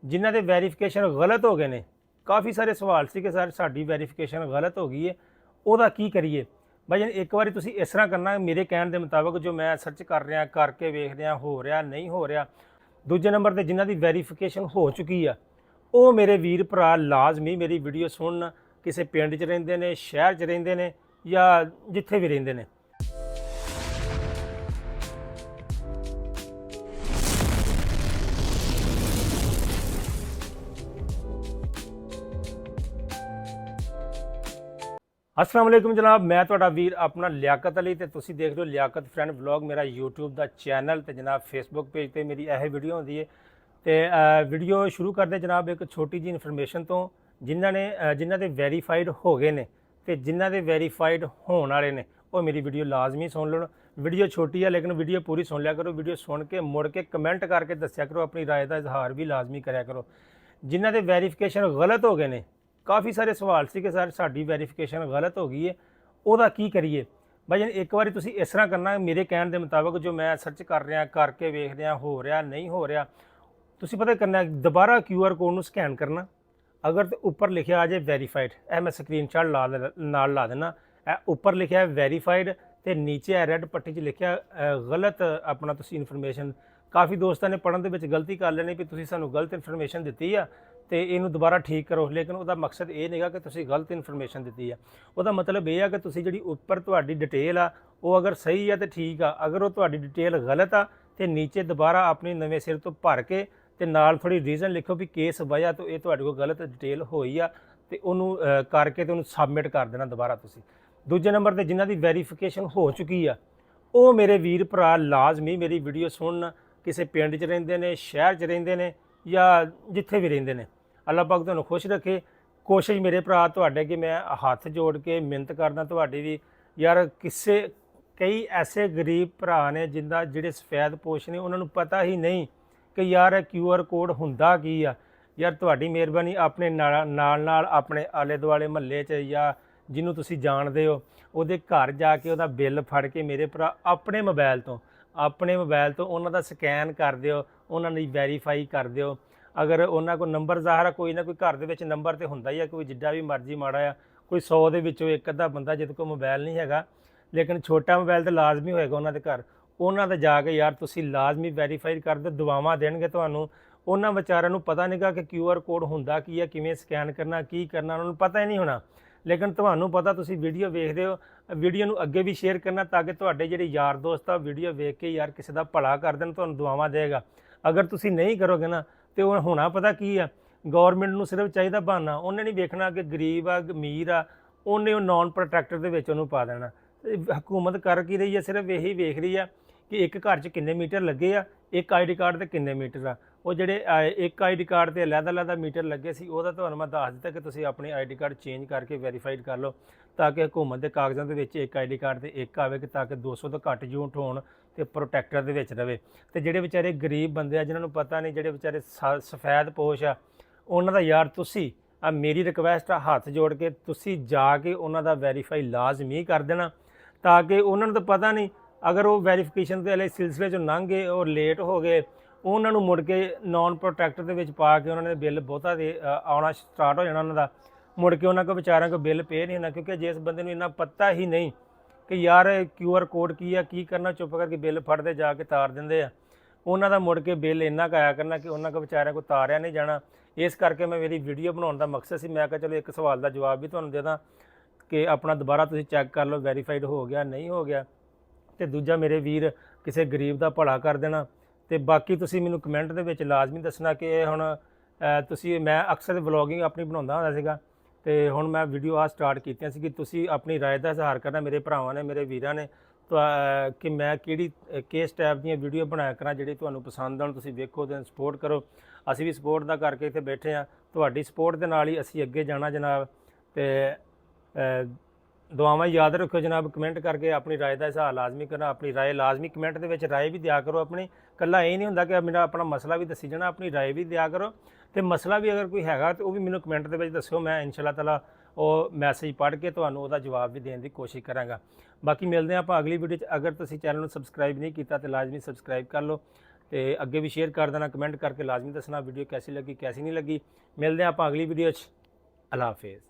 ਜਿਨ੍ਹਾਂ ਦੇ ਵੈਰੀਫਿਕੇਸ਼ਨ ਗਲਤ ਹੋ ਗਏ ਨੇ। ਕਾफ़ी ਸਾਰੇ ਸਵਾਲ ਸੀ ਕਿ ਸਰ ਸਾਡੀ ਵੈਰੀਫਿਕੇਸ਼ਨ ਗਲਤ ਹੋ ਗਈ ਹੈ, ਉਹਦਾ ਕੀ ਕਰੀਏ। ਭਾਈ ਇੱਕ ਵਾਰੀ ਤੁਸੀਂ ਇਸ ਤਰ੍ਹਾਂ ਕਰਨਾ, ਮੇਰੇ ਕਹਿਣ ਦੇ ਮੁਤਾਬਕ ਜੋ ਮੈਂ ਸਰਚ ਕਰ ਰਿਹਾ, ਕਰਕੇ ਵੇਖ ਰਿਹਾ, ਹੋ ਰਿਹਾ ਨਹੀਂ ਹੋ ਰਿਹਾ। ਦੂਜੇ ਨੰਬਰ ਤੇ ਜਿਨ੍ਹਾਂ ਦੀ ਵੈਰੀਫਿਕੇਸ਼ਨ ਹੋ ਚੁੱਕੀ ਆ, ਉਹ ਮੇਰੇ ਵੀਰ ਭਰਾ ਲਾਜ਼ਮੀ ਮੇਰੀ ਵੀਡੀਓ ਸੁਣਨ। ਕਿਸੇ ਪਿੰਡ 'ਚ ਰਹਿੰਦੇ ਨੇ, ਸ਼ਹਿਰ 'ਚ ਰਹਿੰਦੇ ਨੇ, ਜਾਂ ਜਿੱਥੇ ਵੀ ਰਹਿੰਦੇ ਨੇ। अस्सलाम वालेकुम जनाब, मैं तुहाडा वीर अपना लियाकत अली ते तुसीं देख रहे हो लियाकत फ्रेंड व्लॉग। मेरा यूट्यूब का चैनल तो जनाब फेसबुक पेज पर मेरी यह वीडियो होंदी है। तो वीडियो शुरू करते जनाब एक छोटी जी इन्फॉर्मेशन तो जिन्हां दे वैरीफाइड हो गए ने ते जिन्हां दे वैरीफाइड होने वाले ने वो मेरी वीडियो लाजमी सुन लो। वीडियो छोटी है लेकिन वीडियो पूरी सुन लिया करो। वीडियो सुन के मुड़ के कमेंट करके दस्या करो, अपनी राय का इजहार भी लाजमी कराया करो। जिन्हां दे वैरीफिकेशन गलत हो गए ने, काफ़ी सारे सवाल से कि सर साड़ी वैरीफिकेशन गलत हो गई है, ਉਹਦਾ ਕੀ ਕਰੀਏ। भाई एक बार तुसी इस तरह करना, मेरे कहने के मुताबिक जो मैं सर्च कर रहा, करके वेख रहा, हो रहा नहीं हो रहा, तुसी पता करना दोबारा QR कोड ਨੂੰ ਸਕੈਨ ਕਰਨਾ। अगर तो ऊपर लिखा आ जाए वेरीफाइड, यह मैं स्क्रीनशॉट ला देना। ऊपर लिखा है वेरीफाइड तो नीचे है रेड पट्टी 'ਚ लिखा गलत अपना तुसी इन्फॉर्मेशन। काफ़ी दोस्तों ने पढ़न दे विच गलती कर लेनी भी तुसी सानू गलत इन्फॉर्मेशन दी है तो इनू दोबारा ठीक करो, लेकिन उसका मकसद ये नहीं कि तुसी गलत इन्फॉर्मेशन दी है। उसका मतलब यह है कि तुसी जिहड़ी उपर तुहाडी डिटेल आ वो अगर सही है तो ठीक आ, अगर वो तुहाडी डिटेल गलत आ तो नीचे दोबारा अपनी नवे सिर तो भर के ते नाल थोड़ी रीजन लिखो भी किस वजह तो ये तुहाडे कोल गलत डिटेल होई आ ते उहनूं करके ते उहनूं सबमिट कर देना दोबारा तुसी। दूजे नंबर ते जिन्हां दी वैरीफिकेशन हो चुकी आ, वो मेरे वीर भरा लाजमी मेरी वीडियो सुनन। किसी पिंड 'ਚ रहिंदे ने, शहर 'ਚ रहिंदे ने, या जिथे भी रहिंदे ने। अल्लाह पाक तुहानूं खुश रखे। कोशिश मेरे भरा तुहाडे कि मैं हत्थ जोड़ के मिन्नत करदा तुहाडी भी, यार किसे कई ऐसे गरीब भरा ने जिंदा जिहड़े सफैद पोश ने उन्होंने पता ही नहीं कि यार QR कोड हुंदा की आ। यार तुहाडी मेहरबानी अपने नाल अपने आले दुआले महल्ले 'ਚ या जिन्हों तुसीं जाणदे हो ਉਹਦੇ घर जाके ਉਹਦਾ बिल फड़ के मेरे भरा अपने मोबाइल तो ਉਹਨਾਂ ਦਾ ਸਕੈਨ ਕਰ ਦਿਓ, ਉਹਨਾਂ ਦੀ ਵੈਰੀਫਾਈ ਕਰ ਦਿਓ। अगर ਉਹਨਾਂ ਕੋਲ ਨੰਬਰ ਜ਼ਾਹਰ ਕੋਈ ਨਾ ਕੋਈ ਘਰ ਦੇ ਵਿੱਚ ਨੰਬਰ ਤੇ ਹੁੰਦਾ ਹੀ ਆ, ਕੋਈ ਜਿੱਡਾ ਵੀ ਮਰਜ਼ੀ ਮਾੜਾ ਆ, ਕੋਈ 100 ਦੇ ਵਿੱਚੋਂ ਇੱਕ ਅੱਧਾ ਬੰਦਾ ਜਿਹਦੇ ਕੋਲ ਮੋਬਾਈਲ ਨਹੀਂ ਹੈਗਾ, ਲੇਕਿਨ ਛੋਟਾ ਮੋਬਾਈਲ ਤਾਂ ਲਾਜ਼ਮੀ ਹੋਏਗਾ ਉਹਨਾਂ ਦੇ ਘਰ। ਉਹਨਾਂ ਦਾ ਜਾ ਕੇ ਯਾਰ ਤੁਸੀਂ ਲਾਜ਼ਮੀ ਵੈਰੀਫਾਈ ਕਰ ਦਿਓ, ਦੁਆਵਾਂ ਦੇਣਗੇ ਤੁਹਾਨੂੰ। ਉਹਨਾਂ ਵਿਚਾਰਿਆਂ ਨੂੰ ਪਤਾ ਨਹੀਂਗਾ ਕਿ QR ਕੋਡ ਹੁੰਦਾ ਕੀ ਆ, ਕਿਵੇਂ ਸਕੈਨ ਕਰਨਾ, ਕੀ ਕਰਨਾ, ਉਹਨਾਂ ਨੂੰ ਪਤਾ ਹੀ ਨਹੀਂ ਹੋਣਾ। लेकिन ਤੁਹਾਨੂੰ पता, ਤੁਸੀਂ ਵੀਡੀਓ ਵੇਖਦੇ ਹੋ, ਵੀਡੀਓ ਨੂੰ ਅੱਗੇ ਵੀ ਸ਼ੇਅਰ ਕਰਨਾ ਤਾਂ ਕਿ ਤੁਹਾਡੇ ਜਿਹੜੇ ਯਾਰ ਦੋਸਤ ਆ ਵੀਡੀਓ ਵੇਖ ਕੇ ਯਾਰ ਕਿਸੇ ਦਾ ਭਲਾ ਕਰ ਦੇਣ, ਤੁਹਾਨੂੰ ਦੁਆਵਾਂ ਦੇਗਾ। ਅਗਰ ਤੁਸੀਂ ਨਹੀਂ ਕਰੋਗੇ ਨਾ ਤੇ ਉਹ ਹੋਣਾ ਪਤਾ ਕੀ ਆ, ਗਵਰਨਮੈਂਟ ਨੂੰ ਸਿਰਫ ਚਾਹੀਦਾ ਬਹਾਨਾ। ਉਹਨੇ ਨਹੀਂ ਵੇਖਣਾ ਕਿ ਗਰੀਬ ਆ ਅਮੀਰ ਆ, ਉਹਨੇ ਉਹ ਨੌਨ ਪ੍ਰੋਟੈਕਟਰ ਦੇ ਵਿੱਚ ਉਹਨੂੰ ਪਾ ਦੇਣਾ। ਹਕੂਮਤ ਕਰ ਕੀ ਰਹੀ ਆ, ਸਿਰਫ ਇਹੀ ਵੇਖ ਰਹੀ ਆ ਕਿ ਇੱਕ ਘਰ 'ਚ ਕਿੰਨੇ ਮੀਟਰ ਲੱਗੇ ਆ, ਇੱਕ ID ਕਾਰਡ ਤੇ ਕਿੰਨੇ ਮੀਟਰ ਆ। ਉਹ ਜਿਹੜੇ ਇੱਕ ID ਕਾਰਡ ਤੇ ਅਲੱਗ-ਅਲੱਗ ਮੀਟਰ ਲੱਗੇ ਸੀ, ਉਹਦਾ ਤੁਹਾਨੂੰ ਮੈਂ ਦੱਸ ਦਿੱਤਾ ਕਿ ਤੁਸੀਂ ਆਪਣੀ ID ਕਾਰਡ ਚੇਂਜ ਕਰਕੇ ਵੈਰੀਫਾਈਡ ਕਰ ਲਓ ਤਾਂ ਕਿ ਹਕੂਮਤ ਦੇ ਕਾਗਜ਼ਾਂ ਦੇ ਵਿੱਚ ਇੱਕ ID ਕਾਰਡ ਤੇ ਇੱਕ ਆਵੇ ਕਿ ਤਾਂ ਕਿ 200 ਤੋਂ ਘੱਟ ਯੂਨਿਟ ਹੋਣ ਤੇ ਪ੍ਰੋਟੈਕਟਰ ਦੇ ਵਿੱਚ ਰਵੇ। ਤੇ ਜਿਹੜੇ ਵਿਚਾਰੇ ਗਰੀਬ ਬੰਦੇ ਆ ਜਿਨ੍ਹਾਂ ਨੂੰ ਪਤਾ ਨਹੀਂ, ਜਿਹੜੇ ਵਿਚਾਰੇ ਸਫੈਦ ਪੋਸ਼ ਆ, ਉਹਨਾਂ ਦਾ ਯਾਰ ਤੁਸੀਂ ਮੇਰੀ ਰਿਕਵੈਸਟ ਆ, ਹੱਥ ਜੋੜ ਕੇ ਤੁਸੀਂ ਜਾ ਕੇ ਉਹਨਾਂ ਦਾ ਵੈਰੀਫਾਈ ਲਾਜ਼ਮੀ ਕਰ ਦੇਣਾ ਤਾਂ ਕਿ ਉਹਨਾਂ ਨੂੰ ਤਾਂ ਪਤਾ ਨਹੀਂ। अगर वो वैरीफिकेशन के वाले सिलसिले 'चों लंघ गए और लेट हो गए, उन्होंने मुड़ के नॉन प्रोटैक्टर के पा के उन्होंने बिल बहुता दे आना स्टार्ट हो जाना। उन्होंने मुड़ के उन्होंने को बेचारों को बिल पे नहीं होना, क्योंकि जिस बंदे को इन्ना पता ही नहीं कि यार QR कोड की है, की करना, चुप करके बिल फटते जाके तार देंगे आ। उन्हों का मुड़ के बिल इन्ना आया करना कि उन्होंने को बेचारों को तारिया नहीं जाना। इस करके मैं मेरी वीडियो बनाने का मकसद से मैं चलो एक सवाल का जवाब भी तुहानूं दे दां कि अपना दोबारा तुसीं चैक कर लो वैरीफाइड हो गया नहीं हो गया। तो दूजा मेरे वीर किसी गरीब का भला कर देना। तो बाकी तुसी मैनू कमेंट दे विच लाजमी दसना कि हुण तुसी, मैं अक्सर व्लॉगिंग अपनी बनाउंदा हुंदा सीगा ते हुण मैं वीडियो स्टार्ट कीतियां सी कि तुसी अपनी राय का इजहार करना, मेरे भरावां ने, मेरे वीरां ने, तो कि मैं किहड़ी किस टाइप दी वीडियो बनाया करा जिहड़ी तुहानूं पसंद आउण। तुसी वेखो ते सपोर्ट करो। असीं भी सपोर्ट दा करके इत्थे बैठे आ, तुहाडी सपोर्ट दे नाल ही असीं अग्गे जाना जनाब। ते दुआवां याद रखो जनाब, कमेंट करके अपनी राय का इजहार लाजमी करना। अपनी राय लाजमी कमेंट के विच राय भी दिया करो अपनी, कल्ला ये नहीं हुंदा कि मेरा अपना मसला भी दसी जाना, अपनी राय भी दिया करो। तो मसला भी अगर कोई हैगा तो वह भी मैनूं कमेंट के विच दस्सिओ, मैं इंशाअल्लाह ताला वो मैसेज पढ़ के तुहानूं उहदा जवाब भी देने की कोशिश करांगा। बाकी मिलते हैं आप अगली वीडियो। अगर तुसीं चैनल नूं सबसक्राइब नहीं किया तो लाजमी सबसक्राइब कर लो ਤੇ ਅੱਗੇ ਵੀ ਸ਼ੇਅਰ ਕਰ ਦੇਣਾ, ਕਮੈਂਟ ਕਰਕੇ ਲਾਜ਼ਮੀ ਦੱਸਣਾ ਵੀਡੀਓ ਕੈਸੀ ਲੱਗੀ ਕੈਸੀ ਨਹੀਂ ਲੱਗੀ। ਮਿਲਦੇ ਹਾਂ ਆਪਾਂ ਅਗਲੀ ਵੀਡੀਓ 'ਚ। ਅੱਲਾ ਹਾਫਿਜ਼।